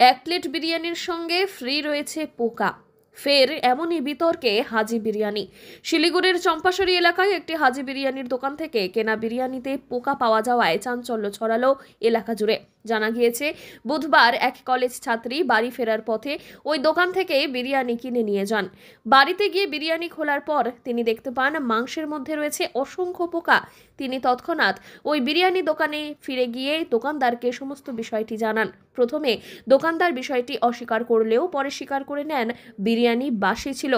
এক প্লেট বিরিয়ানির সঙ্গে ফ্রি রয়েছে পোকা। ফের এমনই বিতর্কে হাজি বিরিয়ানি। শিলিগুড়ির চম্পাশরী এলাকায় একটি হাজি বিরিয়ানির দোকান থেকে কেনা বিরিয়ানিতে পোকা পাওয়া যাওয়ায় চাঞ্চল্য ছড়ালো এলাকা জুড়ে। জানা গিয়েছে, বুধবার এক কলেজ ছাত্রী বাড়ি ফেরার পথে ওই দোকান থেকে বিরিয়ানি কিনে নিয়ে যান। বাড়িতে গিয়ে বিরিয়ানি খোলার পর তিনি দেখতে পান মাংসের মধ্যে রয়েছে অসংখ্য পোকা। তিনি তৎক্ষণাৎ ওই বিরিয়ানি দোকানে ফিরে গিয়ে দোকানদারকে সমস্ত বিষয়টি জানান। প্রথমে দোকানদার বিষয়টি অস্বীকার করলেও পরে স্বীকার করে নেন বিরিয়ানি বাসি ছিল।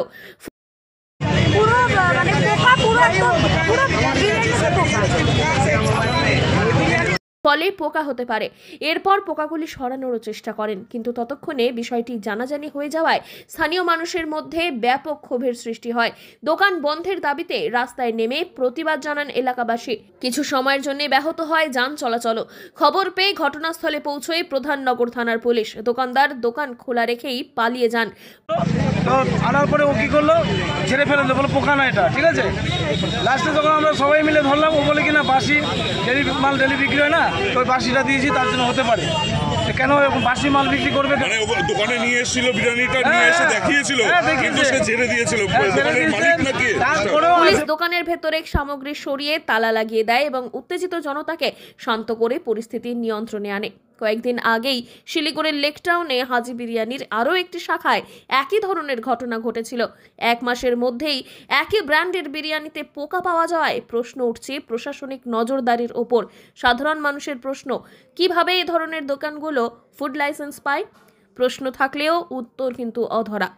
ফলে পোকা হতে পারে। এরপর পোকাগুলি সরানোর চেষ্টা করেন, কিন্তু ততক্ষণে বিষয়টি জানাজানি হয়ে যাওয়ায় স্থানীয় মানুষের মধ্যে ব্যাপক ক্ষোভের সৃষ্টি হয়। দোকান বন্ধের দাবিতে রাস্তায় নেমে প্রতিবাদ জানান এলাকাবাসী। কিছু সময়ের জন্য ব্যাহত হয় যান চলাচল। খবর পেয়ে ঘটনাস্থলে পৌঁছয় প্রধাননগর থানার পুলিশ। দোকানদার দোকান খোলা রেখেই পালিয়ে যান। তো আনার পরে ও কি করলো, ছেড়ে ফেলে বলো পোকা না এটা, ঠিক আছে। লাস্টে যখন আমরা সবাই মিলে ধরলাম, ও বলে কিনা বাসি মাল ডেলি বিক্রি হয় না, তো ওই বাসিটা দিয়েছি, তার জন্য হতে পারে। কেন বাসি মাল বিক্রি করবে? মানে দোকানে নিয়ে এসেছিল, বিরিয়ানিটা নিয়ে এসে দেখিয়েছিল, কিন্তু সে ছেড়ে দিয়েছিল। দোকানের মালিক নাকি? পুলিশ দোকানের ভেতরে সামগ্রী সরিয়ে তালা লাগিয়ে দেয় এবং উত্তেজিত জনতাকে শান্ত করে পরিস্থিতি নিয়ন্ত্রণে আনে। কয়েকদিন আগেই শিলিগুড়ির লেকটাউনে হাজি বিরিয়ানির আরও একটি শাখায় একই ধরনের ঘটনা ঘটেছিল। এক মাসের মধ্যেই একই ব্র্যান্ডের বিরিয়ানিতে পোকা পাওয়া যাওয়ায় প্রশ্ন উঠছে প্রশাসনিক নজরদারির ওপর। সাধারণ মানুষের প্রশ্ন, কিভাবে এই ধরনের দোকানগুলো ফুড লাইসেন্স পায়? প্রশ্ন থাকলেও উত্তর কিন্তু অধরা।